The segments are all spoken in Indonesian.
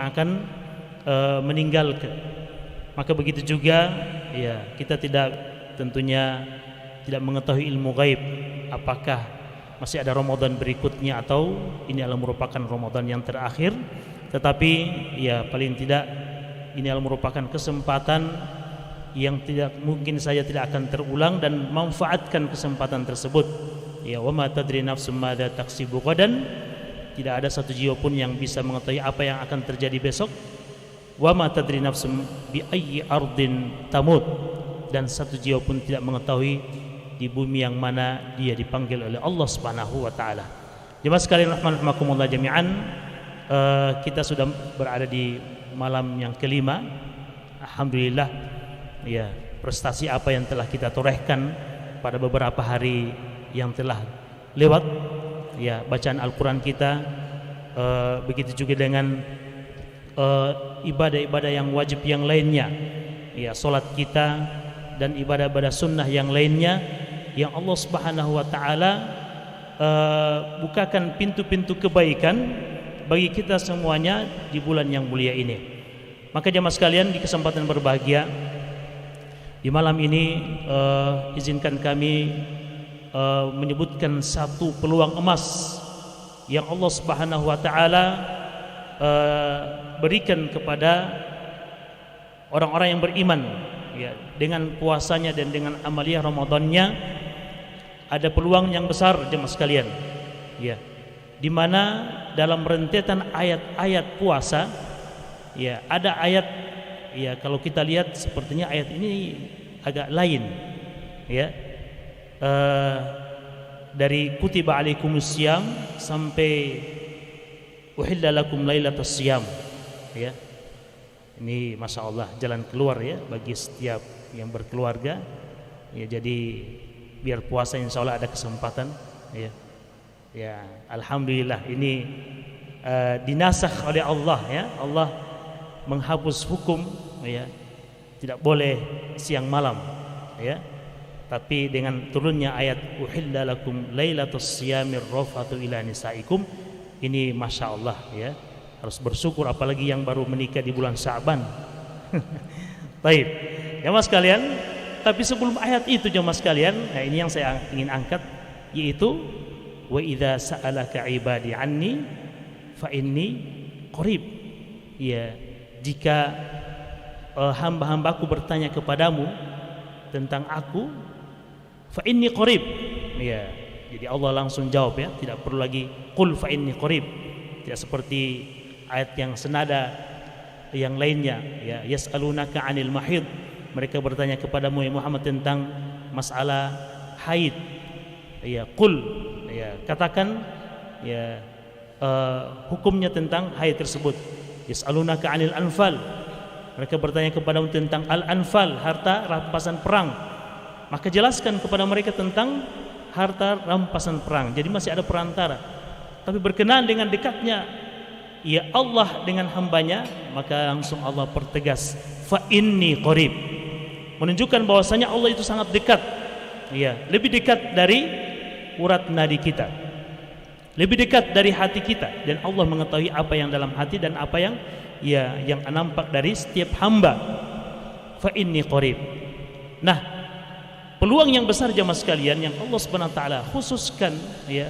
akan meninggalkan. Maka begitu juga ya, kita tentunya tidak mengetahui ilmu gaib apakah masih ada Ramadan berikutnya atau ini adalah merupakan Ramadan yang terakhir. Tetapi ya paling tidak ini adalah merupakan kesempatan yang mungkin saja tidak akan terulang, dan manfaatkan kesempatan tersebut. Ya, wa ma tadri nafsum madza taksibu ghadan. Tidak ada satu jiwa pun yang bisa mengetahui apa yang akan terjadi besok. Wa ma tadri nafsum bi ayyi ardin tamut. Dan satu jiwa pun tidak mengetahui di bumi yang mana dia dipanggil oleh Allah Subhanahu wa taala. Jemaah sekalian rahimakumullah jami'an, kita sudah berada di malam yang kelima. Alhamdulillah, ya, prestasi apa yang telah kita torehkan pada beberapa hari yang telah lewat, ya, bacaan Al-Quran kita, begitu juga dengan ibadah-ibadah yang wajib yang lainnya, ya, solat kita dan ibadah-ibadah sunnah yang lainnya, yang Allah Subhanahu wa taala bukakan pintu-pintu kebaikan bagi kita semuanya di bulan yang mulia ini. Maka jemaah sekalian, di kesempatan berbahagia di malam ini, izinkan kami menyebutkan satu peluang emas yang Allah Subhanahu wa taala berikan kepada orang-orang yang beriman, ya, dengan puasanya dan dengan amaliyah Ramadannya. Ada peluang yang besar jemaah sekalian, ya, di mana dalam rentetan ayat-ayat puasa, ya, ada ayat, ya, kalau kita lihat sepertinya ayat ini agak lain, ya, dari kutiba alaikumus syiyam sampai uhilla lakum lailatus syiyam, ya. Ini masya Allah jalan keluar, ya, bagi setiap yang berkeluarga, ya. Jadi biar puasa insya Allah ada kesempatan, ya. Ya, alhamdulillah ini dinasakh oleh Allah, ya. Allah menghapus hukum, ya, tidak boleh siang malam, ya. Tapi dengan turunnya ayat uhilla lakum lailatus syiyamir rafatu ila nisaikum, ini masya Allah, ya, harus bersyukur, apalagi yang baru menikah di bulan Sya'ban. Baik, jemaah sekalian, tapi sebelum ayat itu jemaah sekalian, nah ini yang saya ingin angkat, yaitu wa idza sa'alaka ibadi anni fa inni qarib. Ya, jika hamba-hambaku bertanya kepadamu tentang aku, fa inni qarib. Ya, jadi Allah langsung jawab, ya, tidak perlu lagi qul fa inni qarib. Tidak seperti ayat yang senada yang lainnya, ya, yas'alunaka 'anil mahid. Mereka bertanya kepadamu ya Muhammad tentang masalah haid. Ya, qul, ya, katakan, ya, hukumnya tentang haid tersebut. Yas'alunaka 'anil anfal. Mereka bertanya kepadamu tentang al-anfal, harta rampasan perang. Maka jelaskan kepada mereka tentang harta rampasan perang. Jadi masih ada perantara. Tapi berkenaan dengan dekatnya, ya, Allah dengan hambanya, maka langsung Allah pertegas, fa inni qarib, menunjukkan bahwasanya Allah itu sangat dekat, ya, lebih dekat dari urat nadi kita, lebih dekat dari hati kita, dan Allah mengetahui apa yang dalam hati dan apa yang, ya, yang nampak dari setiap hamba. Fa inni qarib. Nah, peluang yang besar jemaah sekalian yang Allah Subhanahu wa taala khususkan, ya,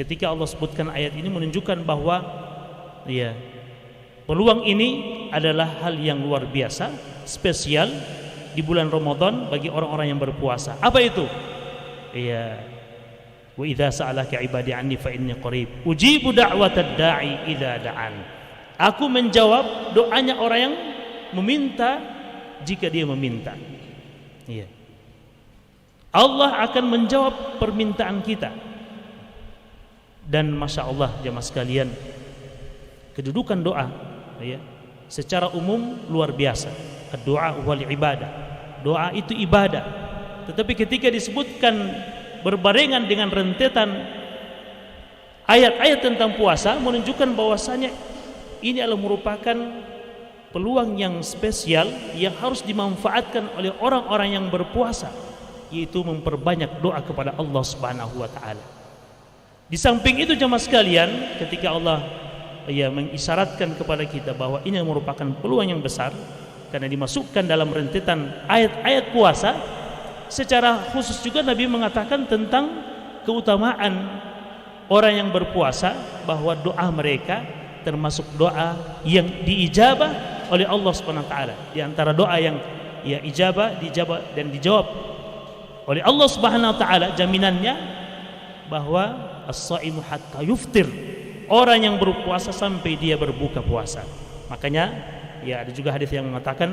ketika Allah sebutkan ayat ini menunjukkan bahwa, ya, peluang ini adalah hal yang luar biasa, spesial di bulan Ramadan bagi orang-orang yang berpuasa. Apa itu? Ya, wa idza sa'alaka ibadi anni fa inni qarib ujibu da'watad da'i idza da'an. Aku menjawab doanya orang yang meminta jika dia meminta. Ya, Allah akan menjawab permintaan kita. Dan masya Allah jemaah sekalian, kedudukan doa, ya, secara umum luar biasa. Doa wal ibadah. Doa itu ibadah. Tetapi ketika disebutkan berbarengan dengan rentetan ayat-ayat tentang puasa, menunjukkan bahwasanya ini adalah merupakan peluang yang spesial yang harus dimanfaatkan oleh orang-orang yang berpuasa, yaitu memperbanyak doa kepada Allah Subhanahu wa taala. Di samping itu jemaah sekalian, ketika Allah mengisyaratkan kepada kita bahwa ini merupakan peluang yang besar karena dimasukkan dalam rentetan ayat-ayat puasa. Secara khusus juga Nabi mengatakan tentang keutamaan orang yang berpuasa, bahwa doa mereka termasuk doa yang diijabah oleh Allah Subhanahu wa taala. Di antara doa yang dijabah dan dijawab oleh Allah Subhanahu wa taala, jaminannya bahwa as-shaimu hatta yuftir, orang yang berpuasa sampai dia berbuka puasa. Makanya ada juga hadis yang mengatakan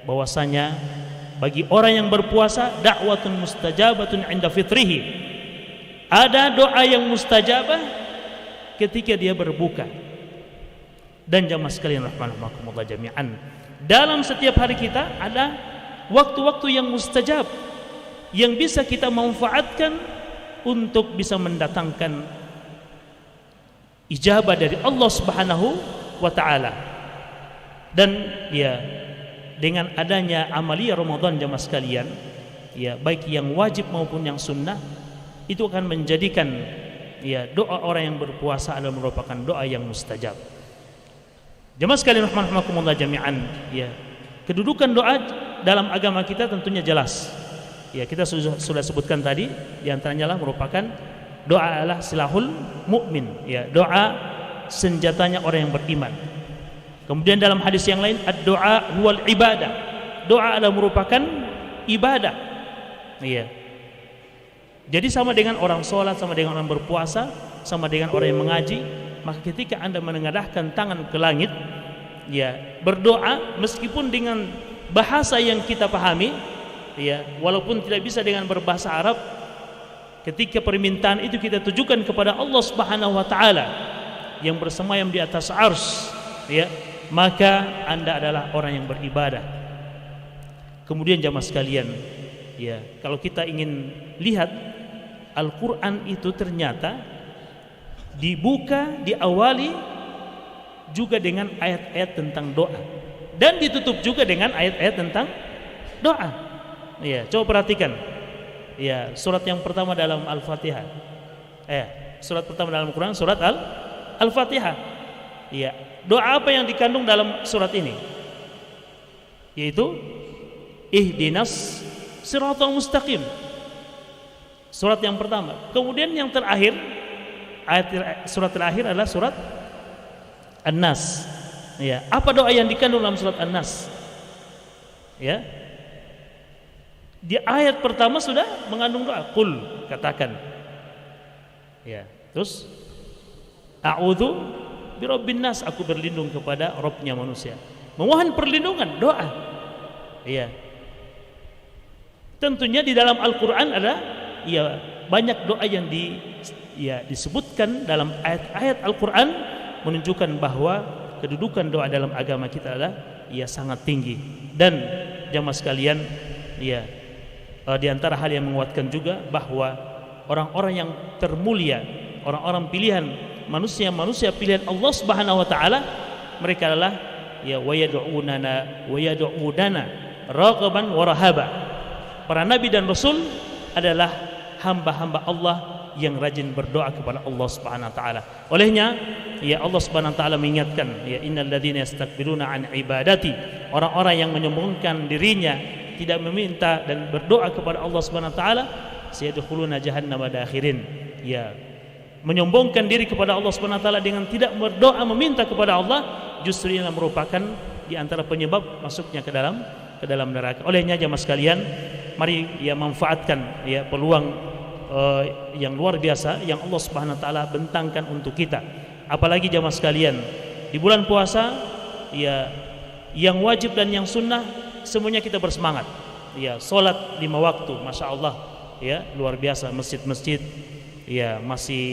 bahwasanya bagi orang yang berpuasa da'watun mustajabatun 'inda fitrihi, ada doa yang mustajabah ketika dia berbuka. Dan jamaah sekalian rahimakumullah jami'an, dalam setiap hari kita ada waktu-waktu yang mustajab yang bisa kita manfaatkan untuk bisa mendatangkan ijabah dari Allah Subhanahu wa taala. Dan dengan adanya amalia Ramadan jamaah sekalian, baik yang wajib maupun yang sunnah, itu akan menjadikan doa orang yang berpuasa adalah merupakan doa yang mustajab. Jamaah sekalian rahimakumullah jami'an, kedudukan doa dalam agama kita tentunya jelas. Kita sudah sebutkan tadi, di antaranya lah merupakan doa adalah silahul mukmin, doa senjatanya orang yang beriman. Kemudian dalam hadis yang lain, ad-doa huwal ibadah, doa adalah merupakan ibadah. Jadi sama dengan orang sholat, sama dengan orang berpuasa, sama dengan orang yang mengaji. Maka ketika Anda menengadahkan tangan ke langit, berdoa meskipun dengan bahasa yang kita pahami, walaupun tidak bisa dengan berbahasa Arab, ketika permintaan itu kita tujukan kepada Allah Subhanahu wa taala yang bersemayam di atas arsy, maka Anda adalah orang yang beribadah. Kemudian jamaah sekalian, kalau kita ingin lihat Al-Quran itu ternyata diawali juga dengan ayat-ayat tentang doa dan ditutup juga dengan ayat-ayat tentang doa. Coba perhatikan, surat yang pertama dalam Al-Fatihah, surat pertama dalam Al-Quran, surat Al-Fatihah. Doa apa yang dikandung dalam surat ini? Yaitu ihdinas siratal mustaqim. Surat yang pertama. Kemudian yang terakhir, surat terakhir adalah surat An-Nas. Apa doa yang dikandung dalam surat An-Nas? Di ayat pertama sudah mengandung doa, qul, katakan. Terus a'udzu birabbin nas, aku berlindung kepada Rabbnya manusia. Memohon perlindungan, doa. Tentunya di dalam Al-Quran ada banyak doa yang disebutkan dalam ayat-ayat Al-Quran, menunjukkan bahwa kedudukan doa dalam agama kita adalah sangat tinggi. Dan jamaah sekalian, di antara hal yang menguatkan juga bahwa orang-orang yang termulia, orang-orang pilihan manusia pilihan Allah Subhanahu wa taala, mereka adalah wa yad'unana raghaban wa rahaba. Para nabi dan rasul adalah hamba-hamba Allah yang rajin berdoa kepada Allah Subhanahu wa taala. Olehnya Allah Subhanahu wa taala mengingatkan, innal ladzina yastakbiruna an ibadati, orang-orang yang menyombongkan dirinya, tidak meminta dan berdoa kepada Allah Subhanahu wa taala, sayadkhuluna jahannama dakhirin. Menyombongkan diri kepada Allah Subhanahu wa taala dengan tidak berdoa meminta kepada Allah, justru ini merupakan di antara penyebab masuknya ke dalam neraka. Olehnya jamaah sekalian, mari manfaatkan peluang yang luar biasa yang Allah Subhanahu wa taala bentangkan untuk kita. Apalagi jamaah sekalian, di bulan puasa yang wajib dan yang sunnah semuanya kita bersemangat. Salat 5 waktu, masya Allah, luar biasa. Masjid-masjid masih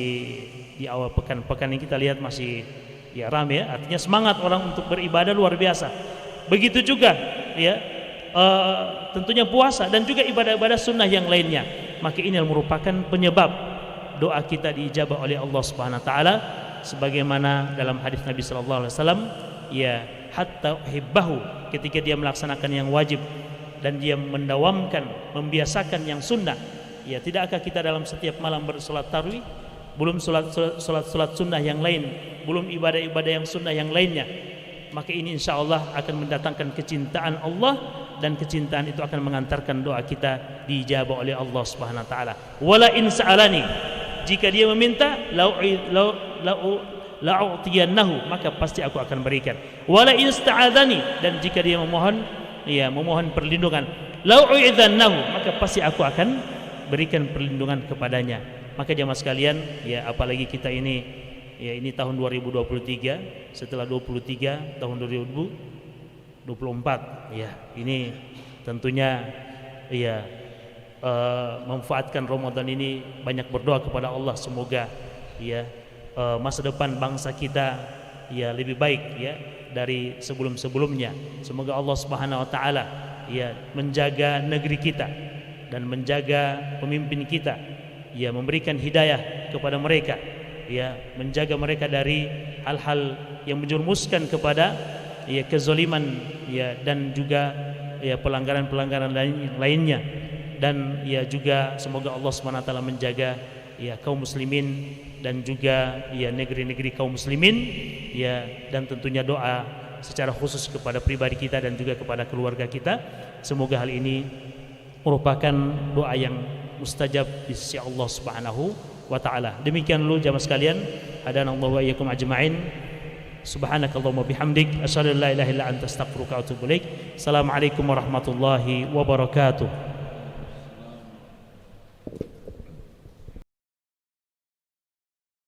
di awal pekan ini kita lihat masih ramai, artinya semangat orang untuk beribadah luar biasa. Begitu juga tentunya puasa dan juga ibadah-ibadah sunnah yang lainnya. Maka ini merupakan penyebab doa kita diijabah oleh Allah Subhanahu wa taala, sebagaimana dalam hadis Nabi sallallahu alaihi wasallam, hatta uhibbahu, ketika dia melaksanakan yang wajib dan dia membiasakan yang sunnah. Tidakkah kita dalam setiap malam bersolat tarawih belum salat sunnah yang lain, belum ibadah-ibadah yang sunnah yang lainnya, maka ini insya Allah akan mendatangkan kecintaan Allah, dan kecintaan itu akan mengantarkan doa kita dijawab oleh Allah Subhanahu wa taala. Wala in sa'alani, jika dia meminta, la'u'tiyannahu, maka pasti aku akan berikan. Wala in sta'adzani, dan jika dia memohon perlindungan, la'u'idhannahu, maka pasti aku akan berikan perlindungan kepadanya. Maka jamaah sekalian, ya apalagi kita ini, ya ini tahun 2023, setelah 23 tahun 2024, ya ini tentunya ya memanfaatkan Ramadan ini banyak berdoa kepada Allah, semoga ya masa depan bangsa kita ya lebih baik ya dari sebelum-sebelumnya. Semoga Allah Subhanahu wa taala ya menjaga negeri kita dan menjaga pemimpin kita, ya memberikan hidayah kepada mereka, ya menjaga mereka dari hal-hal yang menjerumuskan kepada ya kezaliman ya, dan juga ya pelanggaran-pelanggaran lainnya, dan ya juga semoga Allah Subhanahu wa taala menjaga ya kaum muslimin dan juga ya negeri-negeri kaum muslimin ya, dan tentunya doa secara khusus kepada pribadi kita dan juga kepada keluarga kita. Semoga hal ini merupakan doa yang mustajab di sisi Allah Subhanahu wa taala. Demikian dulu jamaah sekalian, hadanallahu wa iyyakum ajma'in. Subhanakallahumma bihamdik, asyhadu an la ilaha illa anta, astaghfiruka wa atubu ilaik. Assalamualaikum warahmatullahi wabarakatuh.